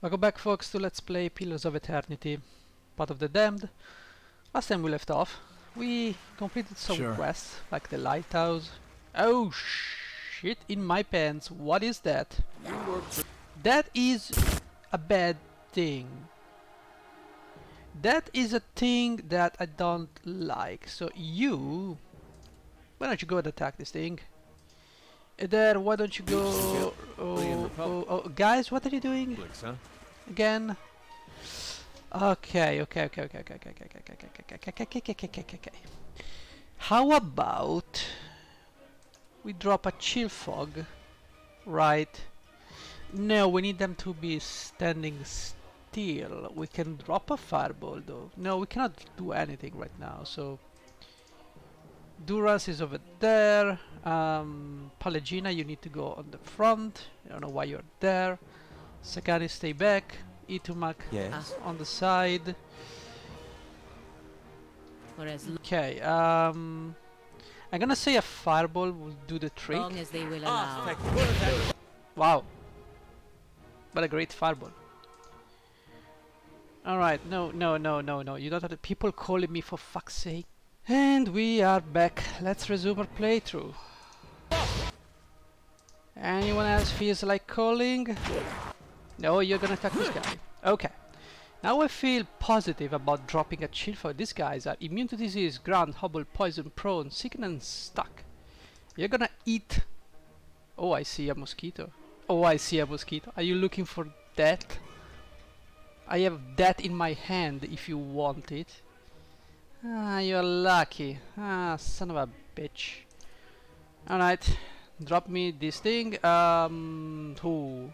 Welcome back, folks, to Let's Play Pillars of Eternity, part of the Damned. Last time we left off, we completed some quests, like the lighthouse. Oh shit, in my pants, what is that? That is a bad thing. That is a thing that I don't like. So you... why don't you go and attack this thing? There, why don't you go... Oh, guys, what are you doing? Again? Okay. How about we drop a chill fog, right? No, we need them to be standing still. We can drop a fireball though. No, we cannot do anything right now, so... Duras is over there. Pallegina, you need to go on the front. I don't know why you're there. Sakani, stay back. Itumak on the side. Okay, I'm gonna say a fireball will do the trick. Long as they will allow. Wow. What a great fireball. Alright, no. You don't have to... people calling me, for fuck's sake. And we are back. Let's resume our playthrough. Anyone else feels like calling? No, you're gonna attack this guy. Okay. Now I feel positive about dropping a chill fog. These guys are immune to disease, ground, hobble, poison, prone, sick and stuck. You're gonna eat... oh, I see a mosquito. Oh, I see a mosquito. Are you looking for that? I have that in my hand if you want it. Ah, you're lucky. Ah, son of a bitch. Alright, drop me this thing. Who?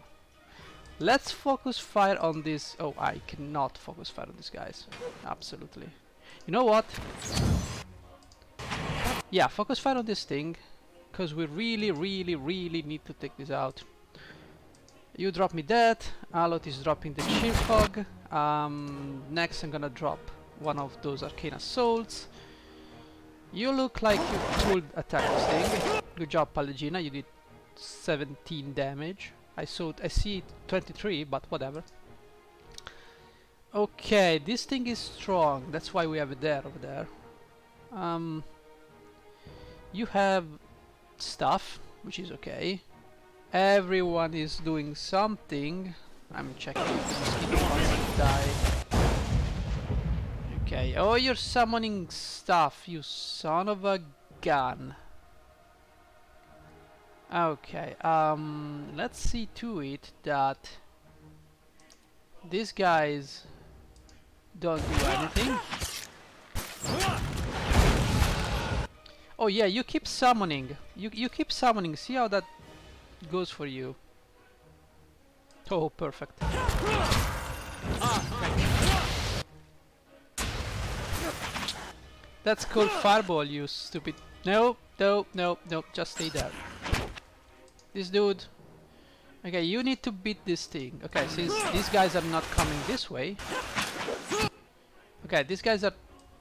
Let's focus fire on this. Oh, I cannot focus fire on these guys. Absolutely. You know what? Yeah, focus fire on this thing, because we really need to take this out. You drop me that. Alot is dropping the chill fog. Next I'm gonna drop one of those Arcane Assaults. You look like you could attack this thing. Good job, Pallegina. You did 17 damage. I see 23, but whatever. Okay, this thing is strong. That's why we have it there over there. You have stuff, which is okay. Everyone is doing something. I'm checking if the mosquito wants to die. Okay, oh, you're summoning stuff, you son of a gun. Okay, let's see to it that these guys don't do anything. Oh yeah, you keep summoning. You keep summoning. See how that goes for you. Oh, perfect. That's called fireball, you stupid. No, just stay there. This dude. Okay, you need to beat this thing. Okay, since these guys are not coming this way. Okay, these guys are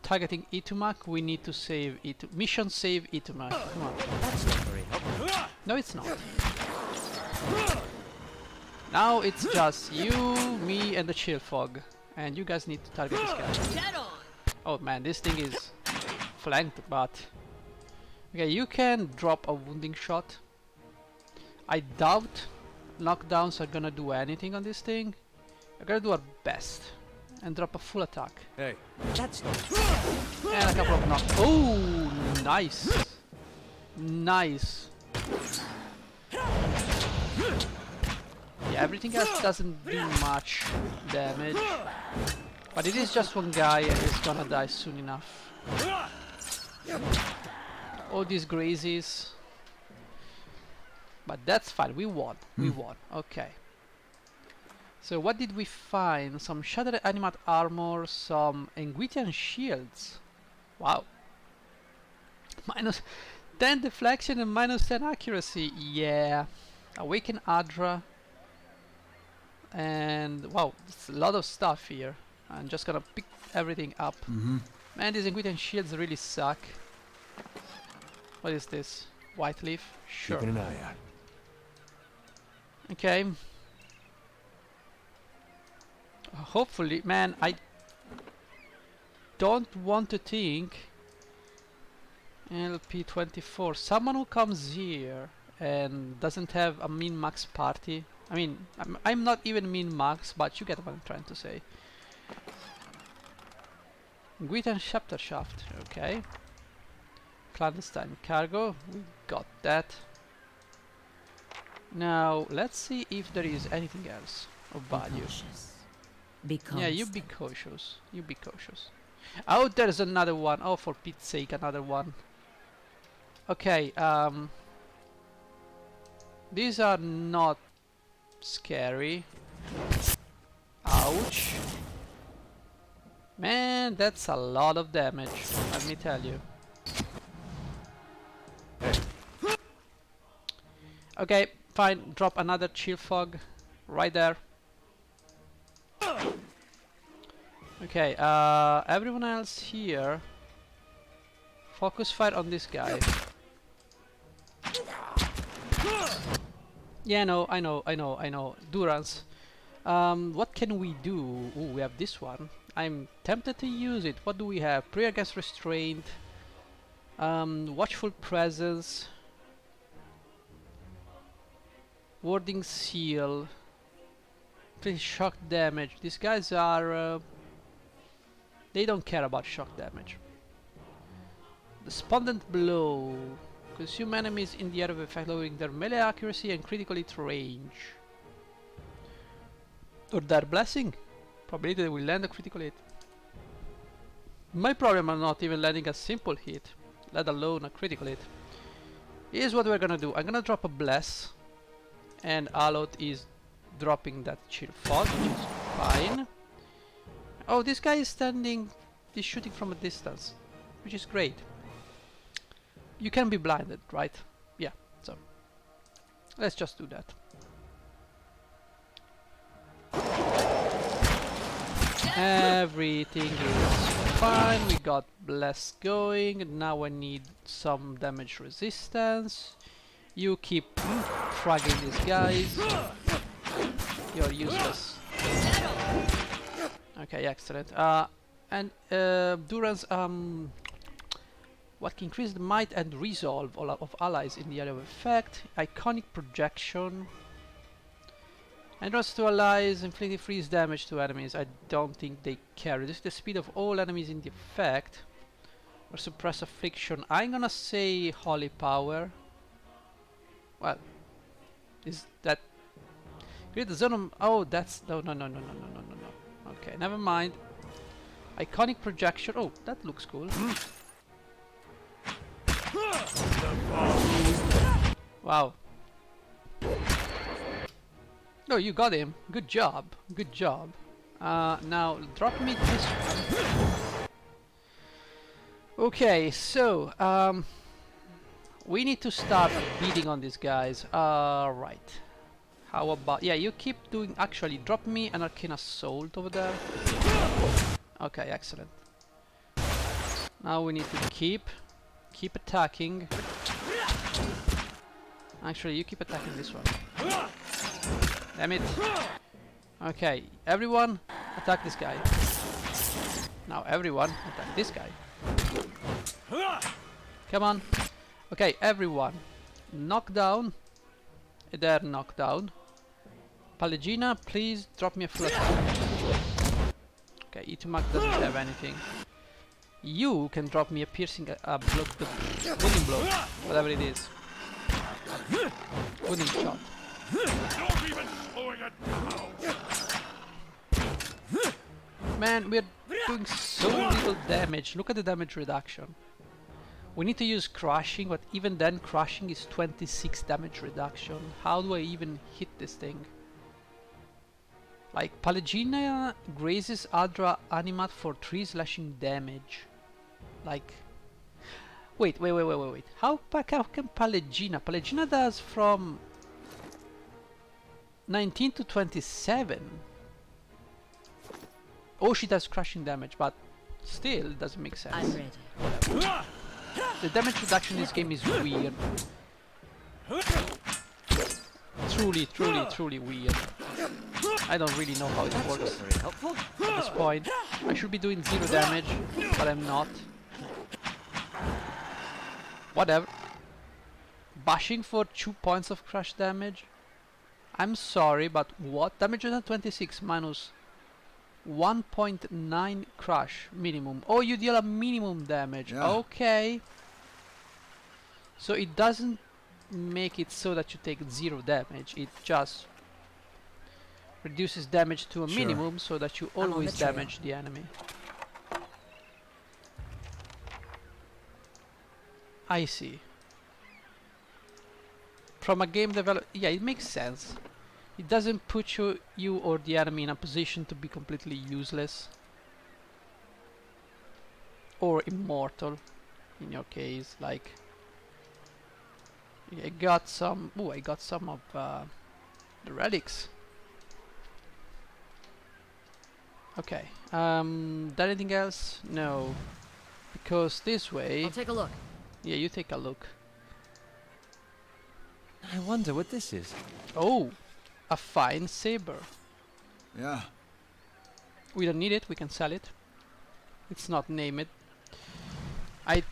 targeting Itumak. We need to save it. Mission save Itumak. Come on. That's not very helpful. No, it's not. Now it's just you, me, and the chill fog. And you guys need to target this guy. Oh man, this thing is flanked, but... okay, you can drop a wounding shot. I doubt knockdowns are gonna do anything on this thing. We're gonna do our best and drop a full attack. Hey, That's not. And a couple of knock. Oh, nice, nice. Yeah, everything else doesn't do much damage, but it is just one guy and he's gonna die soon enough. All these grazies. But that's fine, we won. We won. Okay. So what did we find? Some shattered animate armor, some Enguitian shields. Wow. Minus 10 deflection and minus 10 accuracy. Yeah. Awaken Adra. And wow, it's a lot of stuff here. I'm just gonna pick everything up. Man, these Enguitian shields really suck. What is this? White leaf? Sure. keeping an eye out. Okay. hopefully, man, I don't want to think. LP24. Someone who comes here and doesn't have a min-max party. I mean, I'm not even min-max, but you get what I'm trying to say. Untitled Chapter shaft. Okay. Clandestine cargo. We got that. Now, let's see if there is anything else of value. Yeah, you be cautious. You be cautious. Oh, there's another one. Oh, for Pete's sake, another one. Okay, these are not scary. Ouch. Man, that's a lot of damage, let me tell you. Okay, fine, drop another chill fog right there. Okay, everyone else here, focus fire on this guy. Yeah, no, I know. Durance. What can we do? Ooh, we have this one. I'm tempted to use it. What do we have? Prayer against restraint. Watchful presence. Warding seal. Pretty shock damage. These guys are... they don't care about shock damage. Despondent blow. Consume enemies in the area of effect, lowering their melee accuracy and critical hit range. Or their blessing. Probability they will land a critical hit. My problem are not even landing a simple hit, let alone a critical hit. Here's what we're gonna do. I'm gonna drop a bless, and Alot is dropping that chill fog, which is fine. Oh, this guy is standing, he's shooting from a distance, which is great. You can be blinded, right? Yeah, so let's just do that. Everything is fine, we got bless going, now I need some damage resistance. You keep fragging these guys. You're useless. Okay, excellent. And Durance, what can increase the might and resolve of allies in the area of effect. Iconic projection. Entrance to allies, inflicting freeze damage to enemies. I don't think they care. This is the speed of all enemies in the effect. Or suppress affliction. I'm gonna say holy power. Well, is that create the zone of, oh, that's no. Okay, never mind. Iconic projection. Oh, that looks cool. Wow. No, you got him. Good job. Good job. Now drop me this one. Okay, so we need to start beating on these guys. Right. How about, yeah, you keep doing, actually drop me an Arcane Assault over there. Okay, excellent. Now we need to keep attacking. Actually, you keep attacking this one. Damn it. Okay, everyone attack this guy. Now everyone attack this guy. Come on. Okay, everyone. Knock down. They're knocked down. Pallegina, please drop me a full attack. Okay, Itumak doesn't have anything. You can drop me a piercing, wounding blow, whatever it is. Wounding shot. Man, we're doing so little damage. Look at the damage reduction. We need to use crushing, but even then crushing is 26 damage reduction. How do I even hit this thing? Like, Pallegina grazes Adra Animat for 3 slashing damage. Like, wait. How can Pallegina? Pallegina does from 19 to 27. Oh, she does crushing damage, but still it doesn't make sense. I'm ready. The damage reduction in this game is weird. Truly weird. I don't really know how it That's not works very helpful. at this point. I should be doing 0 damage, but I'm not. Whatever. Bashing for 2 points of crush damage? I'm sorry, but what? Damage on 26 minus 1.9 crush minimum. Oh, you deal a minimum damage. Yeah. Okay. So it doesn't make it so that you take 0 damage. It just reduces damage to a Sure. minimum so that you on the always trail. damage the enemy. I see. From a game develop, yeah, it makes sense. It doesn't put you or the enemy in a position to be completely useless or immortal. In your case, like I got some. Oh, I got some of the relics. Okay. Done anything else? No, because this way. I'll take a look. Yeah, you take a look. I wonder what this is. Oh, a fine saber. Yeah. We don't need it, we can sell it. It's not named. I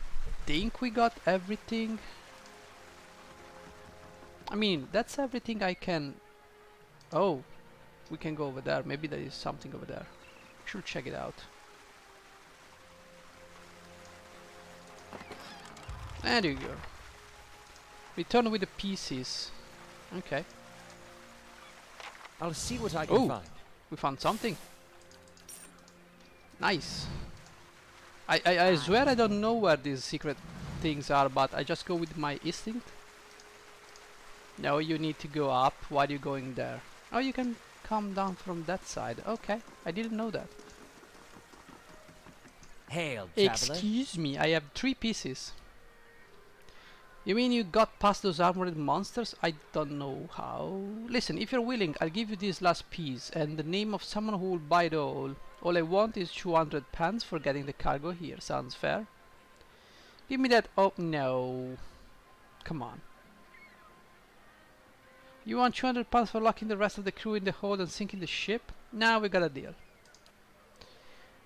think we got everything. I mean, that's everything I can... Oh, we can go over there. Maybe there is something over there. Should check it out. There you go. Return with the pieces. Okay. I'll see what I can Oh. find. We found something. Nice. I swear I don't know where these secret things are, but I just go with my instinct. No, you need to go up. Why are you going there? Oh, you can come down from that side. Okay, I didn't know that. Hail, traveler. Excuse me, I have 3 pieces. You mean you got past those armored monsters? I don't know how. Listen, if you're willing, I'll give you this last piece and the name of someone who will buy it all. All I want is 200 pounds for getting the cargo here. Sounds fair? Give me that. Oh, no. Come on. You want 200 pounds for locking the rest of the crew in the hold and sinking the ship? Now we got a deal.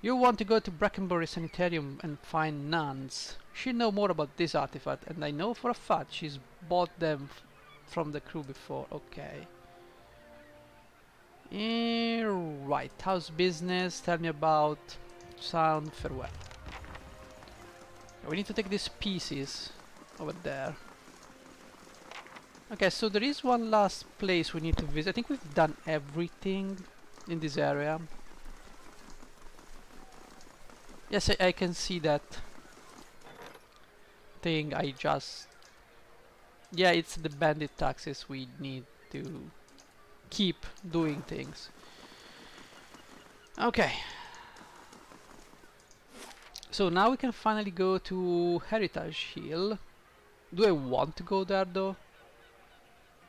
You want to go to Brackenbury Sanitarium and find nuns. She'll know more about this artifact, and I know for a fact she's bought them from the crew before. Okay. Right, how's business? Tell me about sound farewell. We need to take these pieces over there. Okay, so there is one last place we need to visit. I think we've done everything in this area. Yes, I can see that thing. I just... Yeah, it's the bandit taxes we need to keep doing things. Okay. So now we can finally go to Heritage Hill. Do I want to go there though?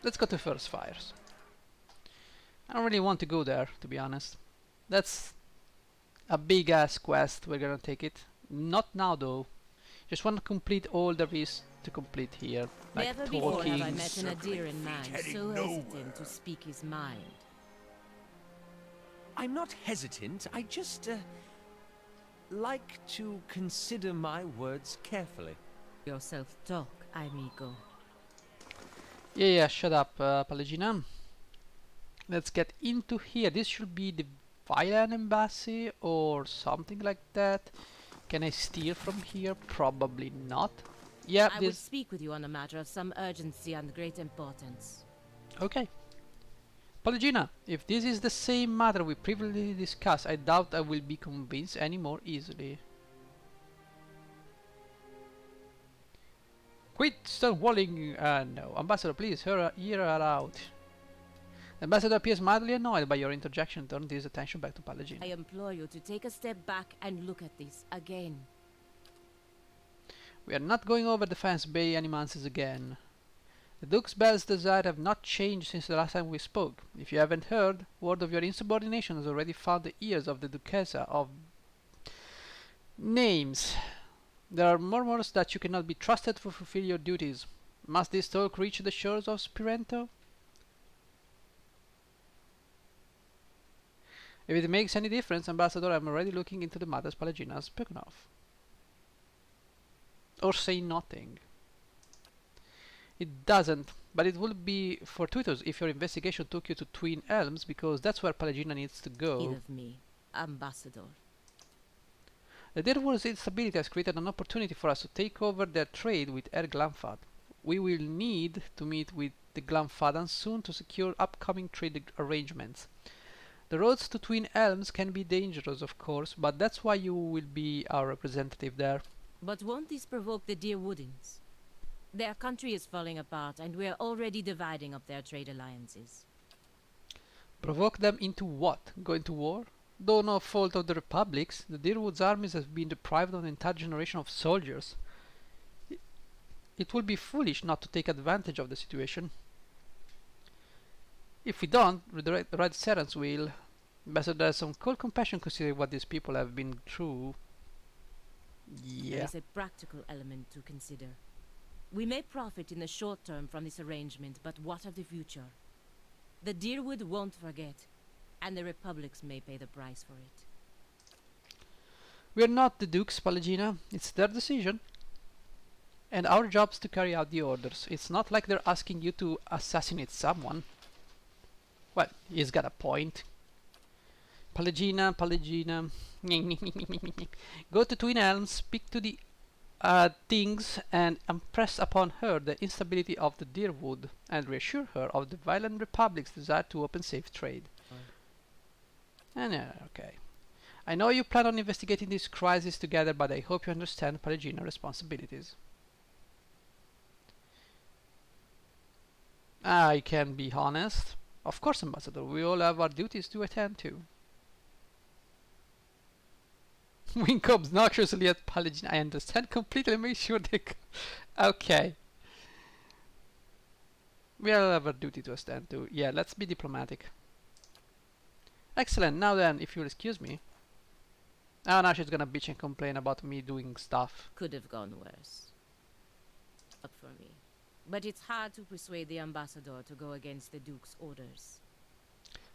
Let's go to First Fires. I don't really want to go there, to be honest. That's a big ass quest. We're gonna take it. Not now though. Just want to complete all there is to complete here. Like Never before have I talking. met an Adirian man so hesitant to speak his mind. I'm not hesitant. I just like to consider my words carefully. Your self-talk, amigo. Yeah, shut up, Pallegina. Let's get into here. This should be the Violent Embassy or something like that. Can I steal from here? Probably not. Yeah, I would this... speak with you on a matter of some urgency and great importance. Okay. Pallegina, if this is the same matter we previously discussed, I doubt I will be convinced any more easily. Quit stonewalling! No. Ambassador, please, hear her out. The ambassador appears mildly annoyed by your interjection. Turn his attention back to Pallegina. I implore you to take a step back and look at this again. We are not going over the fence by any months again. The Duke's Bell's desires have not changed since the last time we spoke. If you haven't heard, word of your insubordination has already found the ears of the Duchessa of Names. There are murmurs that you cannot be trusted to fulfill your duties. Must this talk reach the shores of Spirento? If it makes any difference, Ambassador, I'm already looking into the matters Pallegina has spoken of. Or say nothing. It doesn't, but it would be fortuitous if your investigation took you to Twin Elms, because that's where Pallegina needs to go. Hear of me, Ambassador. The Deerwood's instability has created an opportunity for us to take over their trade with Air Glamfad. We will need to meet with the Glamfadans soon to secure upcoming trade arrangements. The roads to Twin Elms can be dangerous, of course, but that's why you will be our representative there. But won't this provoke the Deerwoodans? Their country is falling apart, and we are already dividing up their trade alliances. Provoke them into what? Go into war? Though no fault of the Republic's, the Deerwood's armies have been deprived of an entire generation of soldiers. It would be foolish not to take advantage of the situation. If we don't, the Red Serents will. But there's some cold compassion considering what these people have been through. There Yeah. is a practical element to consider. We may profit in the short term from this arrangement, but what of the future? The Deerwood won't forget, and the Republics may pay the price for it. We're not the Dukes, Pallegina. It's their decision. And our job's to carry out the orders. It's not like they're asking you to assassinate someone. Well, he's got a point. Pallegina. Go to Twin Elms, speak to the things, and impress upon her the instability of the Deerwood, and reassure her of the violent Republic's desire to open safe trade. And okay. I know you plan on investigating this crisis together, but I hope you understand Pallegina's responsibilities. I can be honest. Of course, Ambassador, we all have our duties to attend to. Wink obnoxiously at Pallegina. I understand completely. Make sure they... Okay. We all have our duty to attend to. Yeah, let's be diplomatic. Excellent. Now then, if you'll excuse me. Oh, now she's gonna bitch and complain about me doing stuff. Could have gone worse. Up for me. But it's hard to persuade the Ambassador to go against the Duke's orders.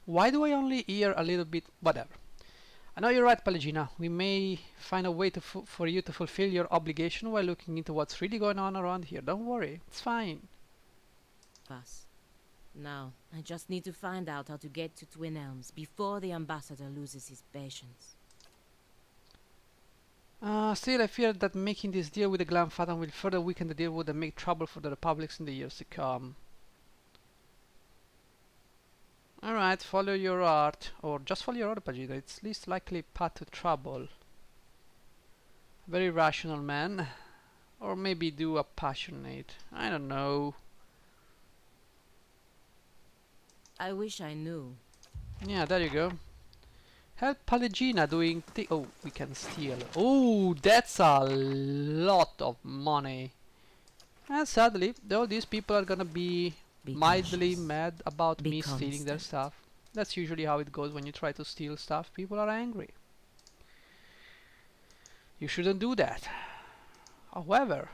Why do I only hear a little bit? Whatever. I know you're right, Pallegina. We may find a way to for you to fulfill your obligation while looking into what's really going on around here. Don't worry. It's fine. Pass. Now, I just need to find out how to get to Twin Elms before the Ambassador loses his patience. Still, I fear that making this deal with the Glamfadan will further weaken the Deerwood and make trouble for the Republics in the years to come. Alright, follow your art. Or just follow your art, Pallegina. It's least likely path to trouble. Very rational man. Or maybe do a passionate. I don't know. I wish I knew. Yeah, there you go. Help Pallegina doing oh, we can steal. Oh, that's a lot of money. And sadly, all these people are gonna be mildly mad about me stealing their stuff. That's usually how it goes when you try to steal stuff. People are angry. You shouldn't do that. However,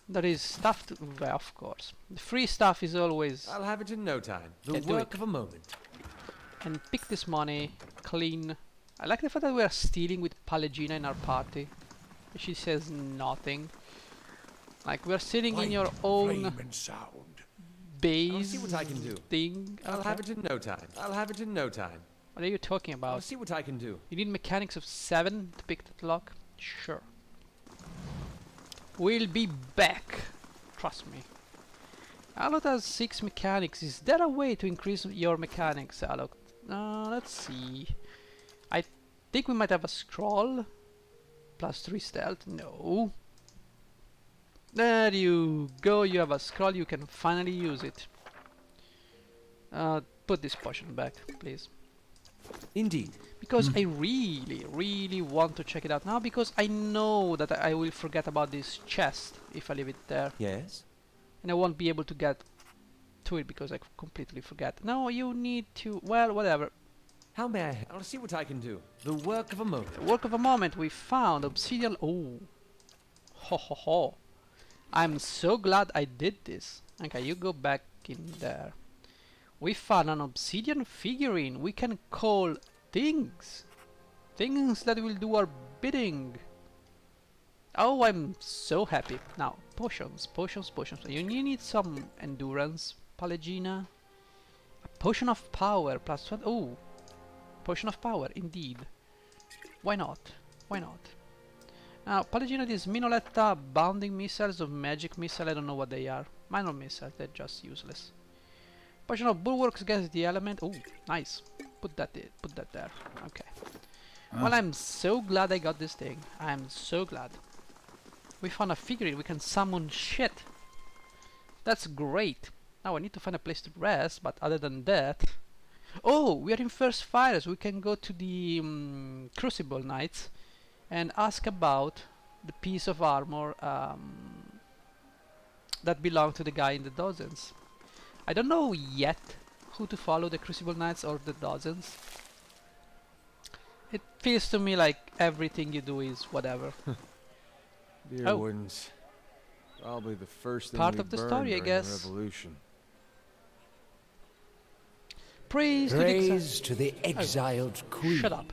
there is stuff to... Well, of course. The free stuff is always... I'll have it in no time. The Yeah, work of a moment. And pick this money clean. I like the fact that we are stealing with Pallegina in our party. She says nothing. Like, we're sitting in your own base I'll see what I can do. thing. I'll Okay. have it in no time. I'll have it in no time. What are you talking I'll about? see what I can do. You need mechanics of 7 to pick that lock? Sure. We'll be back. Trust me. Alok has 6 mechanics. Is there a way to increase your mechanics, Alok? Let's see. I think we might have a scroll. Plus 3 stealth. No. There you go. You have a scroll. You can finally use it. Put this potion back, please. Indeed. Because I really want to check it out now, because I know that I will forget about this chest if I leave it there. Yes? And I won't be able to get to it because I completely forget. No, you need to... Well, whatever. How may I... I'll see what I can do. The work of a moment. The work of a moment. We found obsidian... Oh. Ho ho ho. I'm so glad I did this. Okay, you go back in there. We found an obsidian figurine. We can call things. Things that will do our bidding. Oh, I'm so happy. Now, potions, potions, potions. You need some endurance, Pallegina. A potion of power plus one. Oh, potion of power, indeed. Why not? Why not? Now, Pallegina, these Minoletta bounding missiles of magic missile, I don't know what they are. Minor missiles, they're just useless. Potion of bulwarks against the element. Oh, nice. Put that there. Okay. Well, I'm so glad I got this thing. I'm so glad. We found a figurine. We can summon shit. That's great. Now I need to find a place to rest, but other than that... Oh, we are in first fires. We can go to the Crucible Knights and ask about the piece of armor that belonged to the guy in the dozens. I don't know yet who to follow, the Crucible Knights or the dozens. It feels to me like everything you do is whatever. Dear Wardens, probably the first thing part we of the burned story, I during guess. the revolution. Praise to the exiled queen. Shut up.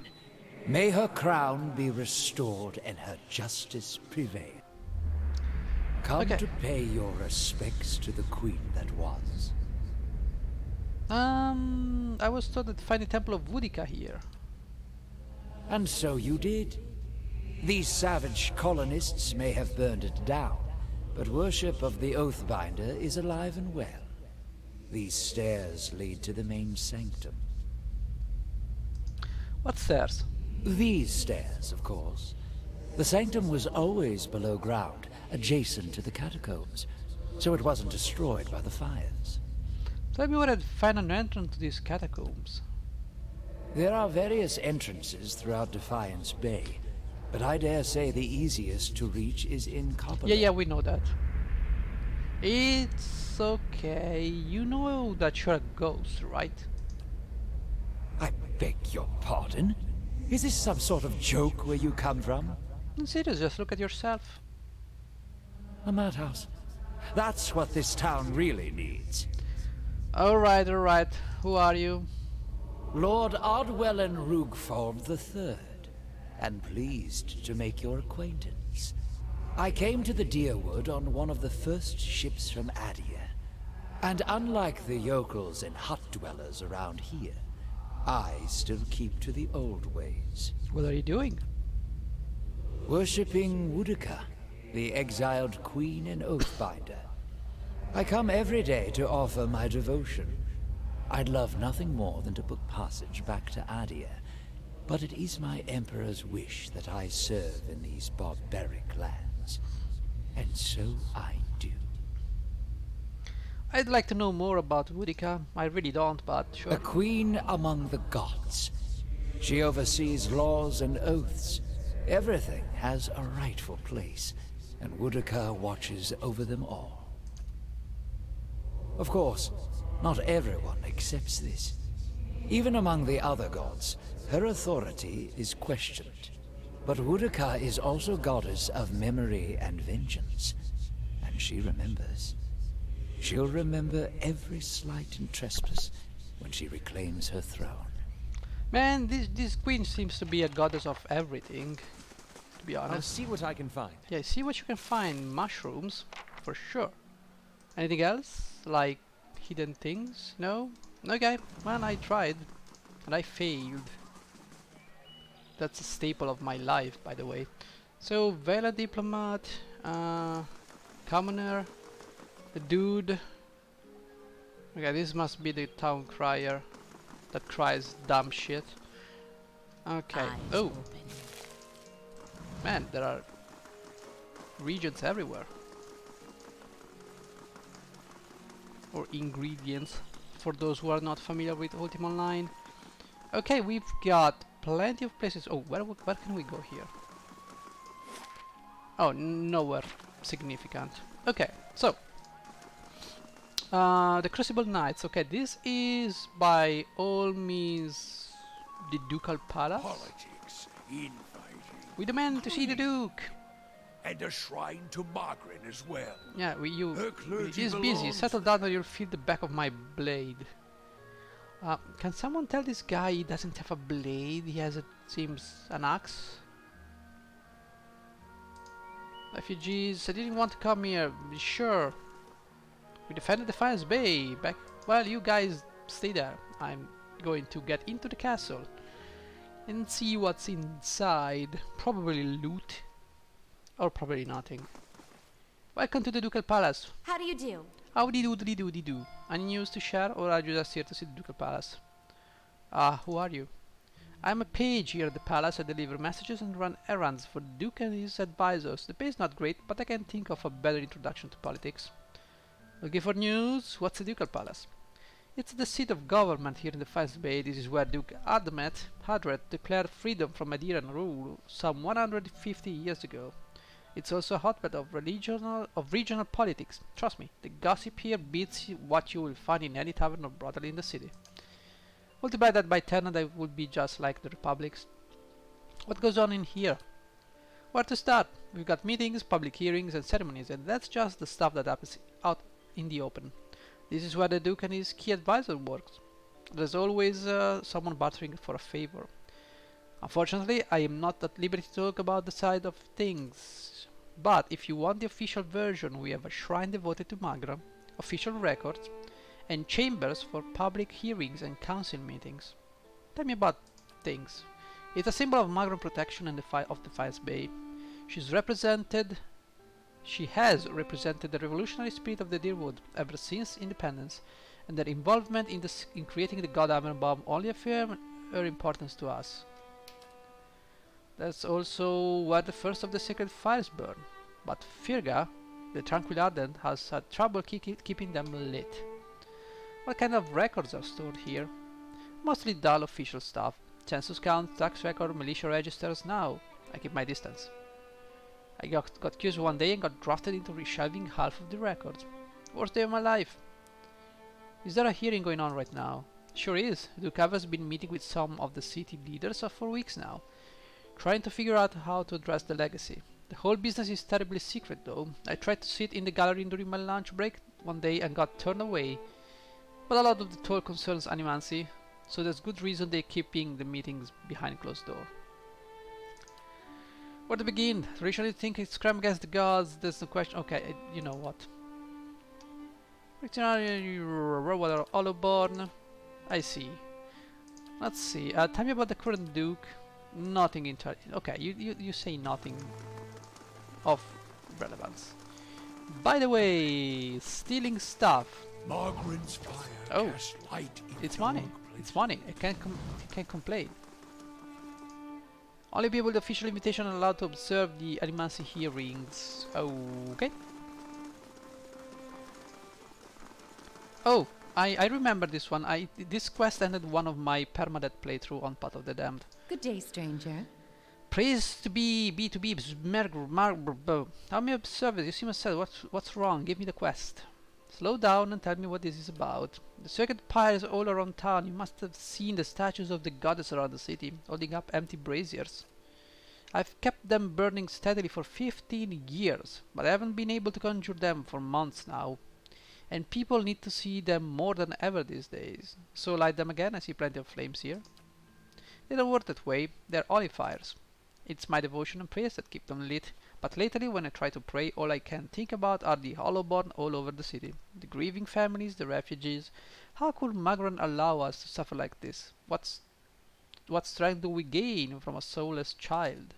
May her crown be restored and her justice prevail. Come Okay. to pay your respects to the queen that was. I was told to find the Temple of Boudica here. And so you did. These savage colonists may have burned it down, but worship of the Oathbinder is alive and well. These stairs lead to the main sanctum. What stairs? These stairs, of course. The sanctum was always below ground, adjacent to the catacombs, so it wasn't destroyed by the fires. Tell me where I'd find an entrance to these catacombs. There are various entrances throughout Defiance Bay, but I dare say the easiest to reach is in Copperland. Yeah, we know that. It's okay. You know that you're a ghost, right? I beg your pardon? Is this some sort of joke where you come from? I'm serious, just look at yourself. A madhouse. That's what this town really needs. Alright. Who are you? Lord Ardwellen Rugfold III, and pleased to make your acquaintance. I came to the Deerwood on one of the first ships from Adia, and unlike the yokels and hut dwellers around here, I still keep to the old ways. What are you doing? Worshipping Boudica, the exiled queen and oathbinder. I come every day to offer my devotion. I'd love nothing more than to book passage back to Adia, but it is my emperor's wish that I serve in these barbaric lands. And so I do. I'd like to know more about Boudica. I really don't, but sure. A queen among the gods. She oversees laws and oaths. Everything has a rightful place, and Boudica watches over them all. Of course, not everyone accepts this. Even among the other gods, her authority is questioned. But Boudica is also goddess of memory and vengeance, and she remembers. She'll remember every slight and trespass when she reclaims her throne. Man, this queen seems to be a goddess of everything, to be I'll honest. see what I can find. Yeah, see what you can find. Mushrooms, for sure. Anything else? Like hidden things? No? Okay, well, I tried. And I failed. That's a staple of my life, by the way. So, Vela Diplomat, Commoner, the dude. Okay, this must be the town crier that cries dumb shit. Okay. Eyes Oh, open. man, there are regions everywhere. Or ingredients, for those who are not familiar with Ultima Online. Okay, we've got plenty of places. Oh, where can we go here? Oh, nowhere significant. Okay, so the Crucible Knights. Okay, this is by all means the Ducal Palace. Politics, infighting, We demand to see the Duke. and a shrine to Margaret as well. Yeah, Her clergy he's busy. belongs- Settle down or you'll feel the back of my blade. Can someone tell this guy he doesn't have a blade? He has, it seems, an axe? Refugees, I didn't want to come here. Sure. We defended the Defiance Bay. Back. Well, you guys stay there. I'm going to get into the castle and see what's inside. Probably loot. Or probably nothing. Welcome to the Ducal Palace. How do you do? Howdy doodly doody do. Any news to share, or are you just here to see the Ducal Palace? Who are you? I'm a page here at the palace. I deliver messages and run errands for the Duke and his advisors. The pay is not great, but I can think of a better introduction to politics. Looking for news? What's the Ducal Palace? It's the seat of government here in the First Bay. This is where Duke Hadret declared freedom from Adirian rule some 150 years ago. It's also a hotbed of regional politics. Trust me, the gossip here beats what you will find in any tavern or brothel in the city. Multiply that by 10 and I would be just like the Republic's. What goes on in here? Where to start? We've got meetings, public hearings and ceremonies, and that's just the stuff that happens out in the open. This is where the Duke and his key advisor works. There's always someone bartering for a favor. Unfortunately, I am not at liberty to talk about the side of things. But if you want the official version, we have a shrine devoted to Magra, official records, and chambers for public hearings and council meetings. Tell me about things. It's a symbol of Magran protection and of the Defiance Bay. She has represented the revolutionary spirit of the Deerwood ever since independence, and their involvement in creating the God Hammer Bomb only affirm her importance to us. That's also where the first of the sacred fires burn, but Firga, the Tranquil Ardent, has had trouble keeping them lit. What kind of records are stored here? Mostly dull official stuff. Census count, tax record, militia registers. Now, I keep my distance. I got curious one day and got drafted into reshelving half of the records. Worst day of my life. Is there a hearing going on right now? Sure is. Duke has been meeting with some of the city leaders for weeks now, trying to figure out how to address the legacy. The whole business is terribly secret though. I tried to sit in the gallery during my lunch break one day and got turned away. But a lot of the talk concerns animancy, so there's good reason they keeping the meetings behind closed door. Where to begin? Traditionally think it's crime against the gods, there's no question. Okay, you know what. What Hollowborn? I see. Let's see. Tell me about the current Duke. Nothing interesting. Okay, you say nothing of relevance. By the way, stealing stuff. Margaret's fire casts light into It's money. It's money. I can't complain. Only people with official invitation are allowed to observe the animancy hearings. Okay. Oh, I remember this one. This quest ended one of my permadeath playthrough on Path of the Damned. Good day, stranger. Praise to be B2B. How may I observe it? You seem upset. What's wrong? Give me the quest. Slow down and tell me what this is about. The circuit pyres all around town. You must have seen the statues of the goddess around the city, holding up empty braziers. I've kept them burning steadily for 15 years, but I haven't been able to conjure them for months now. And people need to see them more than ever these days. So light them again. I see plenty of flames here. They don't work that way. They're olive fires. It's my devotion and prayers that keep them lit. But lately, when I try to pray, all I can think about are the Hollowborn all over the city. The grieving families, the refugees. How could Magran allow us to suffer like this? What strength do we gain from a soulless child?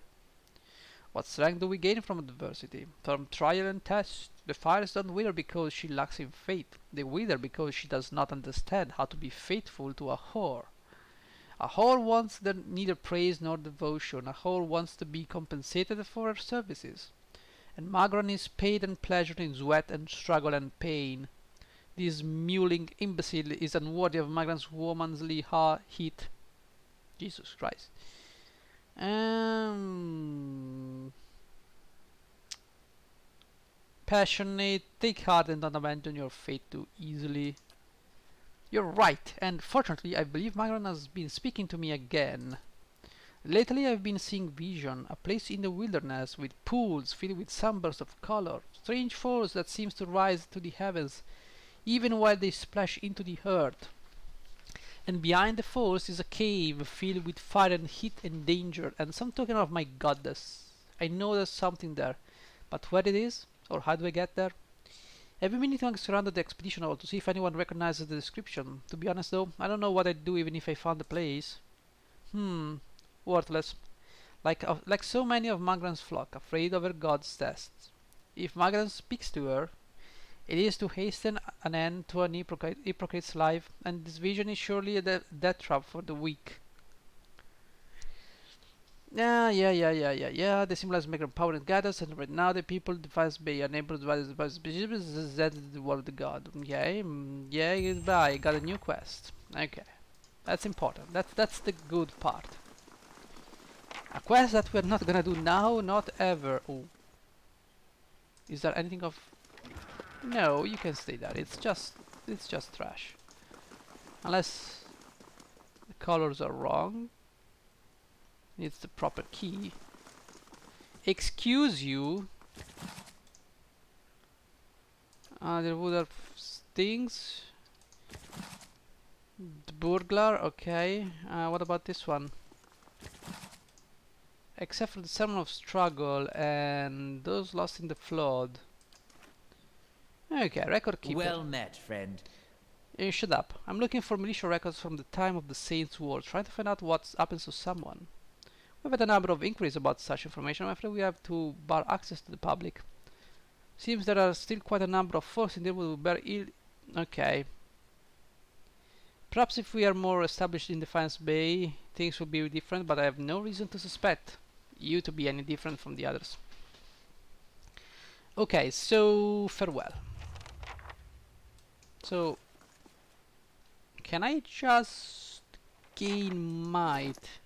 What strength do we gain from adversity? From trial and test? The fires don't wither because she lacks in faith. They wither because she does not understand how to be faithful to a whore. A whore wants neither praise nor devotion. A whore wants to be compensated for her services. And Magran is paid and pleasured in sweat and struggle and pain. This mewling imbecile is unworthy of Magran's womanly heat. Jesus Christ. Passionate, take heart and don't abandon your fate too easily. You're right, and fortunately I believe Magran has been speaking to me again. Lately I've been seeing vision, a place in the wilderness with pools filled with sunbursts of color, strange falls that seems to rise to the heavens even while they splash into the earth. And behind the force is a cave filled with fire and heat and danger and some token of my goddess. I know there's something there, but where it is, or how do I get there? I've been meaning to surround the expedition hall to see if anyone recognizes the description. To be honest though, I don't know what I'd do even if I found the place. Worthless. Like so many of Magran's flock, afraid of her god's tests. If Magran speaks to her, it is to hasten an end to an hypocrite's life, and this vision is surely a death trap for the weak. Yeah. They symbolize Magran power and guidance, and right now the people defies by unable to devise the word of the god. Okay, yeah, goodbye. Got a new quest. Okay, that's important. That's the good part. A quest that we're not gonna do now, not ever. Oh, is there anything of? No, you can stay there. It's just trash. Unless the colors are wrong. It's the proper key. Excuse you. There would have things. The burglar, okay. What about this one? Except for the sermon of struggle and those lost in the flood. Okay, record keeper. Well met, friend. Shut up. I'm looking for militia records from the time of the Saints' War, trying to find out what happens to someone. We've had a number of inquiries about such information. I'm afraid we have to bar access to the public. Seems there are still quite a number of folks in there who bear ill. Okay. Perhaps if we are more established in Defiance Bay, things will be different, but I have no reason to suspect you to be any different from the others. Okay, so farewell. So, can I just gain might?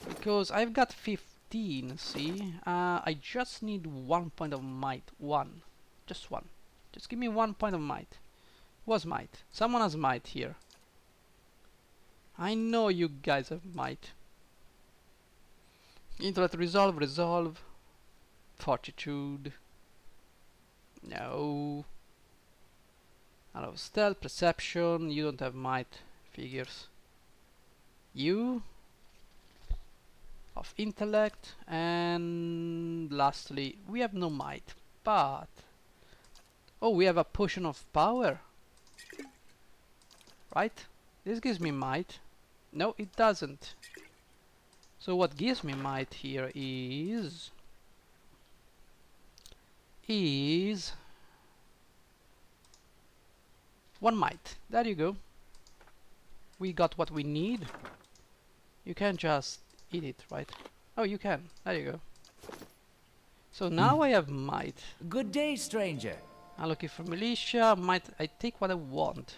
Because I've got 15, see? I just need 1 point of might. One. Just one. Just give me 1 point of might. What's might? Someone has might here. I know you guys have might. Intellect, resolve. Fortitude. No. Out of stealth, perception. You don't have might. Figures. You of intellect, and lastly we have no might, but oh, we have a potion of power, right? This gives me might. No, it doesn't. So what gives me might here is 1 might. There you go. We got what we need. You can't just eat it, right? Oh, you can. There you go. So now I have might. Good day, stranger. I'm looking for militia. Might I take what I want?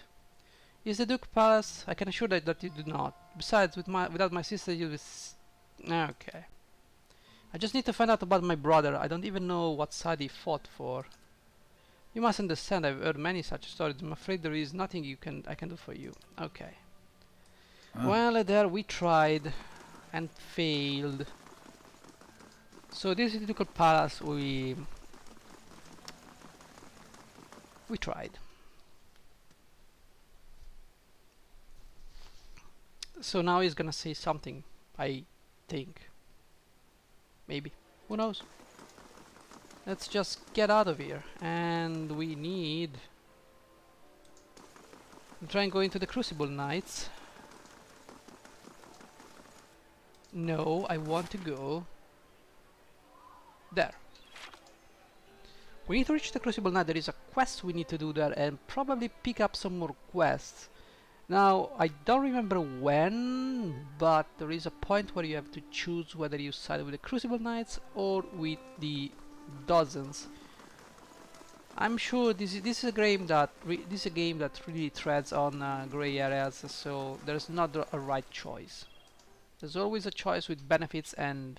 Is the Duke Palace? I can assure that you do not. Besides, without my sister, you'll be. Okay. I just need to find out about my brother. I don't even know what side he fought for. You must understand. I've heard many such stories. I'm afraid there is nothing I can do for you. Okay. Well, there we tried and failed. So this is the Ducal Palace. We tried. So now he's gonna say something, I think. Maybe. Who knows? Let's just get out of here. And we need to try and go into the Crucible Knights. No, I want to go there. We need to reach the Crucible Knight. There is a quest we need to do there and probably pick up some more quests. Now, I don't remember when, but there is a point where you have to choose whether you side with the Crucible Knights or with the Dozens. I'm sure this is a game that really treads on grey areas, so there's not a right choice. There's always a choice with benefits and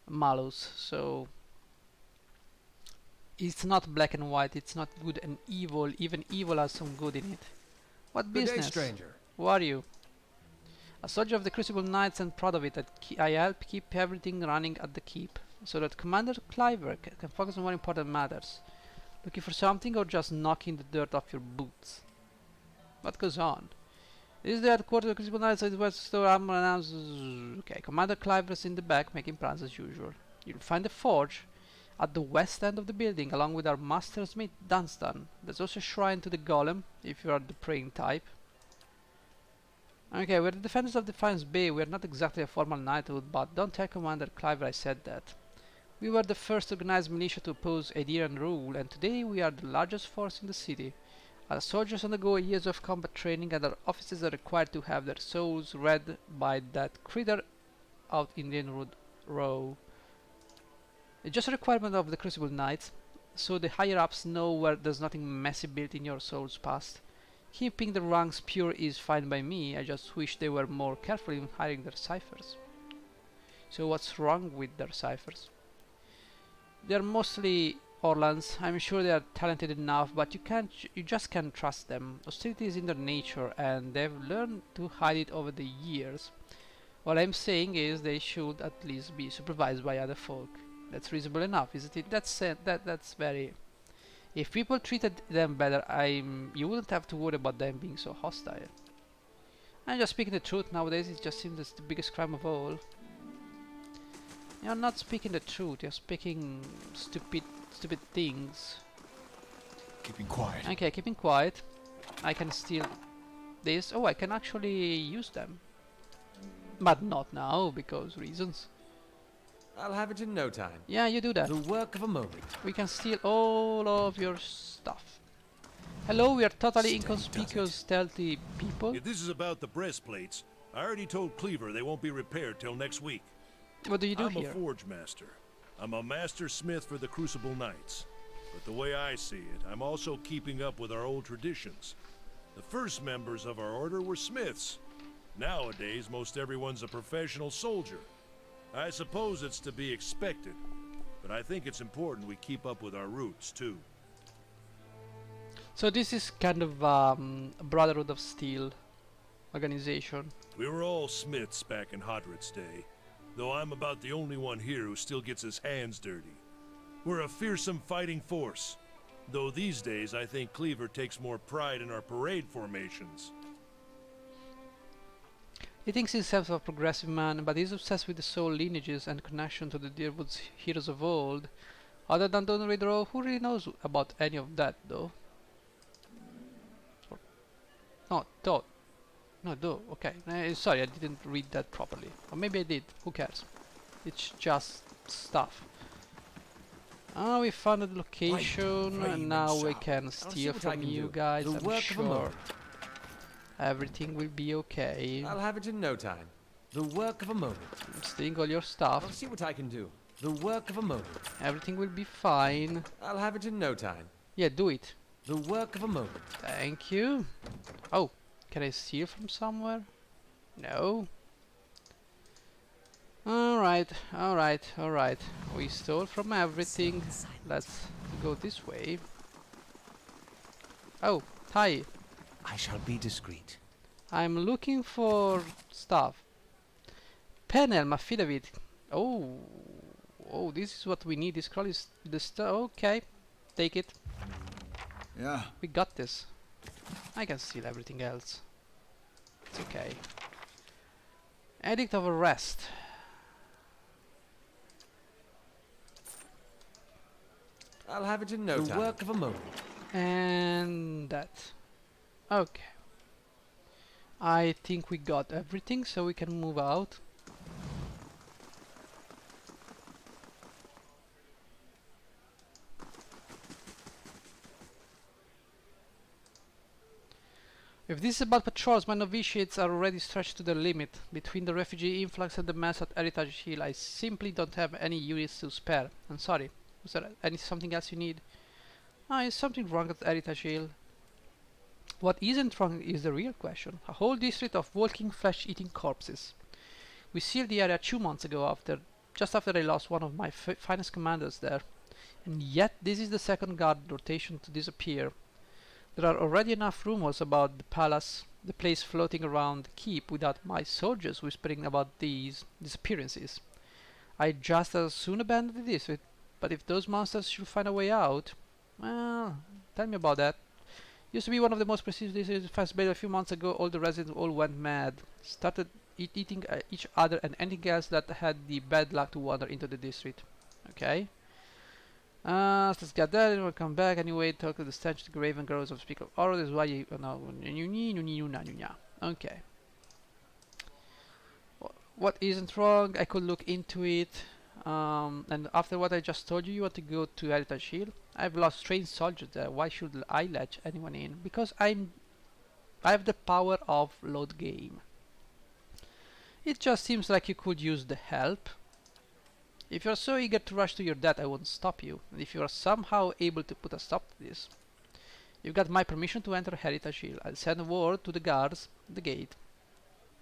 malus, so it's not black and white, it's not good and evil. Even evil has some good in it. What business? Good day, stranger. Who are you? A soldier of the Crucible Knights and proud of it. I help keep everything running at the keep, so that Commander Cliver can focus on more important matters. Looking for something or just knocking the dirt off your boots? What goes on? This is the headquarters of Crucible Knights, it was store armor and okay, Commander Cliver's in the back making plans as usual. You'll find the forge at the west end of the building along with our mastersmith Dunstan. There's also a shrine to the golem if you are the praying type. Okay, we're the defenders of Defiance Bay. We're not exactly a formal knighthood, but don't tell Commander Cliver I said that. We were the first organized militia to oppose Adirian rule, and today we are the largest force in the city. Our soldiers undergo years of combat training, and our officers are required to have their souls read by that critter out Indian Road Row. It's just a requirement of the Crucible Knights, so the higher-ups know where there's nothing messy built in your soul's past. Keeping the ranks pure is fine by me, I just wish they were more careful in hiring their ciphers. So what's wrong with their ciphers? They're mostly Orlans. I'm sure they are talented enough, but you just can't trust them. Hostility is in their nature, and they've learned to hide it over the years. What I'm saying is they should at least be supervised by other folk. That's reasonable enough, isn't it? That's very. If people treated them better, you wouldn't have to worry about them being so hostile. I'm just speaking the truth nowadays. It just seems that's the biggest crime of all. You're not speaking the truth. You're speaking stupid things. Keeping quiet. Okay, keeping quiet. I can steal this. Oh, I can actually use them, but not now because reasons. I'll have it in no time. Yeah, you do that. The work of a moment. We can steal all of your stuff. Hello, we are totally inconspicuous, stealthy people. If this is about the breastplates, I already told Cleaver they won't be repaired till next week. What do you do I'm here? a forge master. I'm a master smith for the Crucible Knights. But the way I see it, I'm also keeping up with our old traditions. The first members of our order were smiths. Nowadays, most everyone's a professional soldier. I suppose it's to be expected, but I think it's important we keep up with our roots, too. So this is kind of a Brotherhood of Steel organization. We were all smiths back in Hodred's day, though I'm about the only one here who still gets his hands dirty. We're a fearsome fighting force, though these days I think Cleaver takes more pride in our parade formations. He thinks himself a progressive man, but he's obsessed with the soul lineages and connection to the Deerwood's heroes of old. Other than Don Ridro, who really knows about any of that, though? Okay. Sorry, I didn't read that properly. Or maybe I did. Who cares? It's just stuff. Oh, we found the location, and now we can steal from you guys. I'm sure everything will be okay. I'll have it in no time. The work of a moment. I'm stealing all your stuff. I'll see what I can do. The work of a moment. Everything will be fine. I'll have it in no time. Yeah, do it. The work of a moment. Thank you. Oh, can I steal from somewhere? No. Alright. We stole from everything. Let's go this way. Oh, hi. I shall be discreet. I'm looking for stuff. Penelm affidavit. Oh, this is what we need. This scroll is the stuff. Okay, take it. Yeah. We got this. I can steal everything else. It's okay. Edict of arrest. I'll have it in no time. The work of a moment. And that. Okay. I think we got everything, so we can move out. If this is about patrols, my novitiates are already stretched to their limit. Between the refugee influx and the mess at Heritage Hill, I simply don't have any units to spare. I'm sorry. Was there something else you need? Is something wrong at Heritage Hill? What isn't wrong is the real question. A whole district of walking flesh-eating corpses. We sealed the area 2 months ago, just after I lost one of my finest commanders there. And yet this is the second guard rotation to disappear. There are already enough rumors about the palace, the place floating around the keep without my soldiers whispering about these disappearances. I just as soon abandon the district, but if those monsters should find a way out, well, tell me about that. Used to be one of the most prestigious fast bait a few months ago. All the residents all went mad. Started eating each other and anything else that had the bad luck to wander into the district. Okay. Let's get that and we'll come back anyway. Talk to the stench, the graven girls of speak of horror. This is why you okay. What isn't wrong? I could look into it. And after what I just told you, you want to go to Heritage Hill? I've lost trained soldiers there. Why should I let anyone in? Because I have the power of load game. It just seems like you could use the help. If you're so eager to rush to your death, I won't stop you. And if you are somehow able to put a stop to this, you've got my permission to enter Heritage Hill. I'll send a word to the guards at the gate.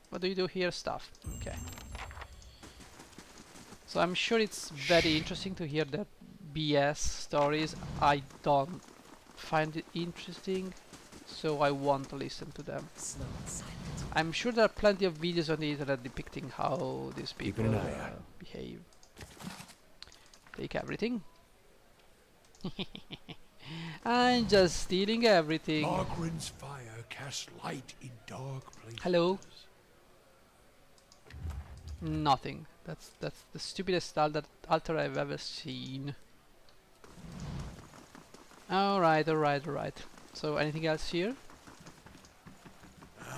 What do you do here? Stuff. Okay. So I'm sure it's very interesting to hear that BS stories. I don't find it interesting, so I won't listen to them. Slow and silent. I'm sure there are plenty of videos on the internet depicting how these people behave. Take everything. I'm just stealing everything. Margrin's fire casts light in dark places. Hello. Nothing. That's the stupidest altar I've ever seen. Alright. So anything else here?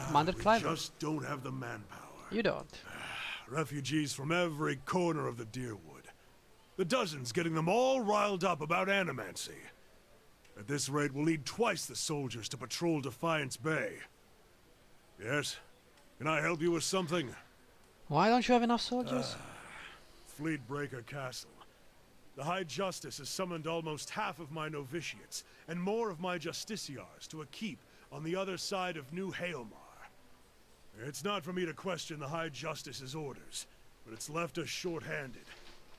Commander Clive? Just don't have the manpower. You don't. Refugees from every corner of the Deerwood. The dozens getting them all riled up about animancy. At this rate, we'll need twice the soldiers to patrol Defiance Bay. Yes? Can I help you with something? Why don't you have enough soldiers? Fleetbreaker Castle. The High Justice has summoned almost half of my novitiates and more of my justiciars to a keep on the other side of New Hailmar. It's not for me to question the High Justice's orders, but it's left us short-handed.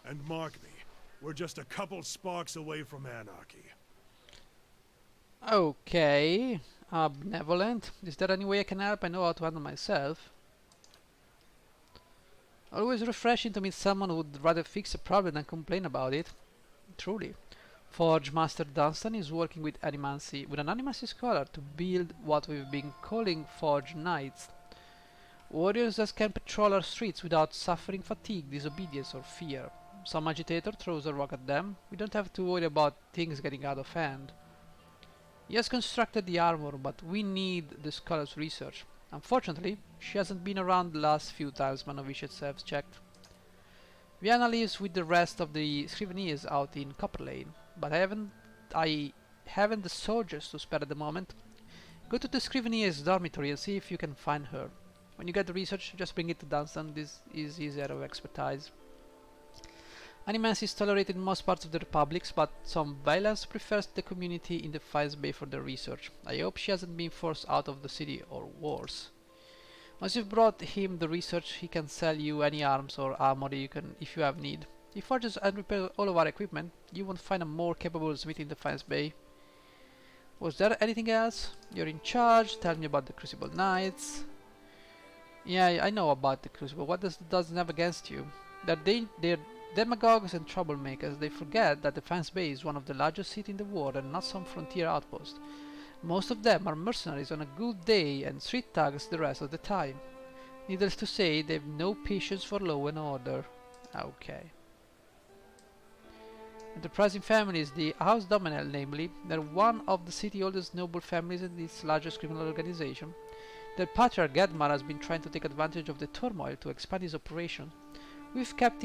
And mark me, we're just a couple sparks away from anarchy. Okay. Benevolent. Is there any way I can help? I know how to handle myself. Always refreshing to meet someone who would rather fix a problem than complain about it. Truly. Forge Master Dunstan is working with an Animancy scholar to build what we've been calling Forge Knights. Warriors that can patrol our streets without suffering fatigue, disobedience or fear. Some agitator throws a rock at them. We don't have to worry about things getting out of hand. He has constructed the armor, but we need the scholar's research. Unfortunately, she hasn't been around the last few times my novitiates have checked. Vienna lives with the rest of the Scriveneers out in Copper Lane, but I haven't the soldiers to spare at the moment. Go to the Scriveneers' dormitory and see if you can find her. When you get the research, just bring it to Dunstan. This is his area of expertise. Animancy is tolerated in most parts of the Republics, but some violence prefers the community in the Defiance Bay for their research. I hope she hasn't been forced out of the city or worse. Once you've brought him the research, he can sell you any arms or armor if you have need. He forges and repairs all of our equipment. You won't find a more capable smith in the Defiance Bay. Was there anything else? You're in charge. Tell me about the Crucible Knights. Yeah, I know about the Crucible. What does have against you? They're demagogues and troublemakers. They forget that Defiance Bay is one of the largest cities in the world and not some frontier outpost. Most of them are mercenaries on a good day and street thugs the rest of the time. Needless to say, they've no patience for law and order. Okay. Enterprising families, the House Dominel namely, they're one of the city's oldest noble families and its largest criminal organization. Their patriarch Gedmar has been trying to take advantage of the turmoil to expand his operation. We've kept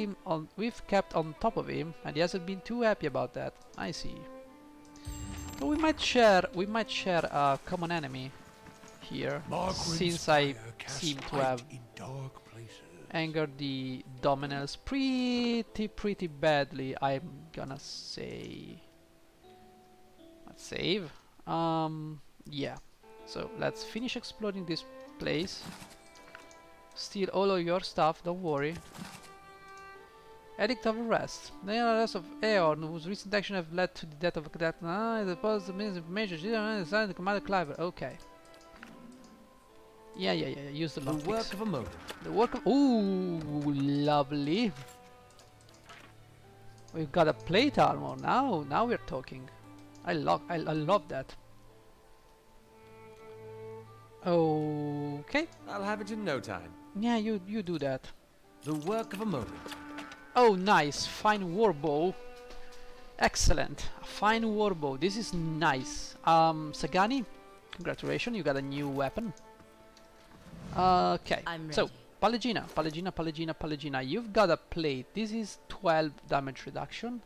on top of him, and he hasn't been too happy about that. I see. So we might share a common enemy here, since I seem to have angered the Dominels pretty badly. I'm gonna say. Let's save. Yeah. So let's finish exploring this place. Steal all of your stuff. Don't worry. Edict of Arrest. The arrest of Aeorn, whose recent action have led to the death of a cadet. The post the means of major designed Commander Cliver. Okay. Yeah. Use the lockpicks. The work of a moment. The work of. Ooh, lovely. We've got a plate armor now. Now we're talking. I love that. Okay. I'll have it in no time. Yeah, you do that. The work of a moment. Oh, nice. Fine warbow. Excellent. A fine warbow. This is nice. Sagani, congratulations. You got a new weapon. Okay. I'm ready. So, Pallegina. You've got a plate. This is 12 damage reduction.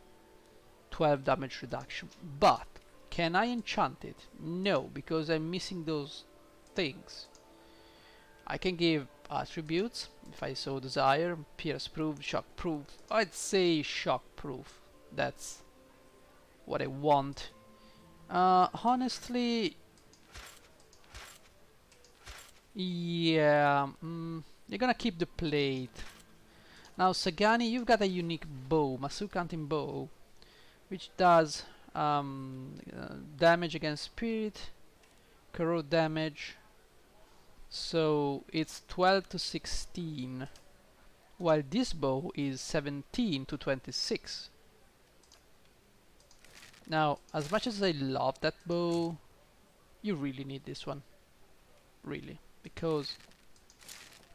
12 damage reduction. But, can I enchant it? No, because I'm missing those things. I can give attributes if I so desire. Pierce proof, shock proof. I'd say shock proof. That's what I want. Honestly, yeah, you're gonna keep the plate. Now, Sagani, you've got a unique bow, Masuka hunting bow, which does damage against spirit, corrode damage. So it's 12 to 16, while this bow is 17 to 26. Now, as much as I love that bow, you really need this one. Really. Because,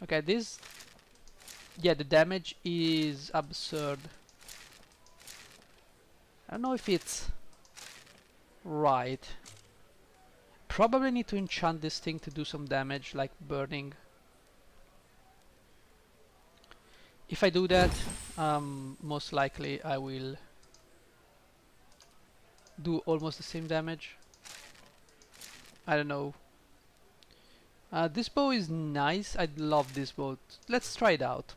okay, this, yeah, the damage is absurd. I don't know if it's right. Probably need to enchant this thing to do some damage, like burning. If I do that, most likely I will do almost the same damage. I don't know. This bow is nice. I love this bow. Let's try it out.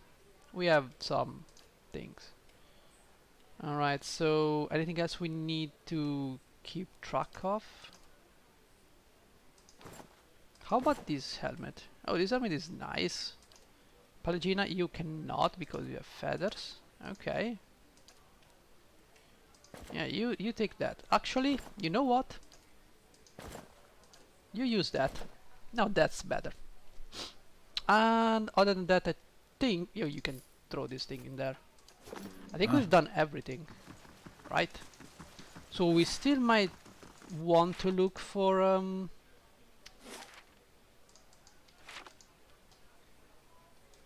We have some things. Alright, so anything else we need to keep track of? How about this helmet? Oh, this helmet is nice. Pallegina, you cannot because you have feathers. Okay. Yeah, you take that. Actually, you know what? You use that. Now that's better. And other than that, I think you can throw this thing in there. I think we've done everything, right? So we still might want to look for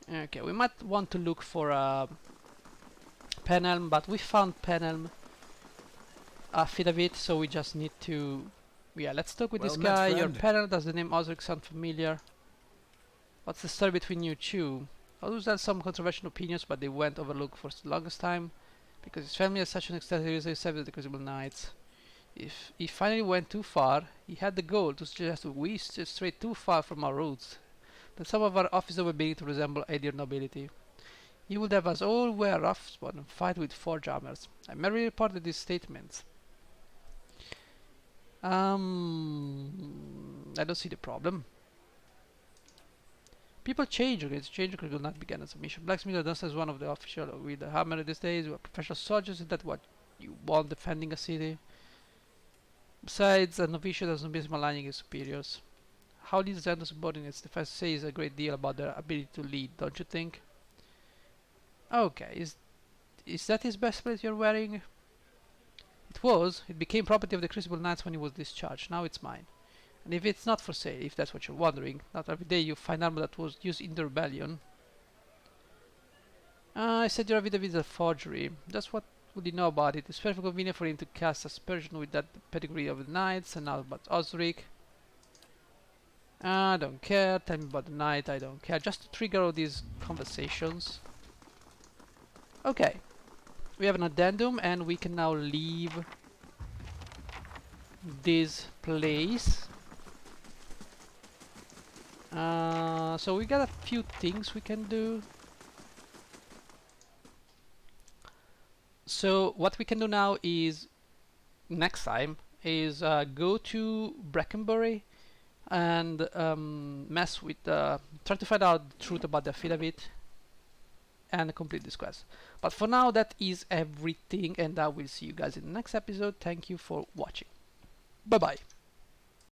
okay, we might want to look for a Penelm, but we found Penelm affidavit, so we just need to, yeah, let's talk with this guy. Your Penelm, does the name Osric sound familiar? What's the story between you two? Others had some controversial opinions, but they went overlooked for the longest time because his family has such an extensive history with the Crucible Knights. If he finally went too far, he had the goal to suggest that we strayed too far from our roots, that some of our officers were beginning to resemble Adir nobility. He would have us all wear a rough spot and fight with forge armors. I merely reported these statements. I don't see the problem. People change, okay? Change will not begin as a mission. Blacksmith does as one of the official with the hammer these days. We are professional soldiers. Is that what you want, defending a city? Besides, a novice doesn't be maligning his superiors. How these Xanthos subordinates defense says a great deal about their ability to lead, don't you think? Okay, is that his best plate you're wearing? It was. It became property of the Crucible Knights when he was discharged. Now it's mine. And if it's not for sale, if that's what you're wondering, not every day you find armor that was used in the rebellion. I said your affidavit is a forgery. Just what would you know about it? It's very convenient for him to cast aspersion with that pedigree of the knights, and now about Osric. I don't care. Tell me about the knight. I don't care. Just to trigger all these conversations. Okay. We have an addendum, and we can now leave this place. So we got a few things we can do. So what we can do now is, next time, is go to Brackenbury and mess with, try to find out the truth about the affidavit and complete this quest. But for now, that is everything, and I will see you guys in the next episode. Thank you for watching. Bye bye.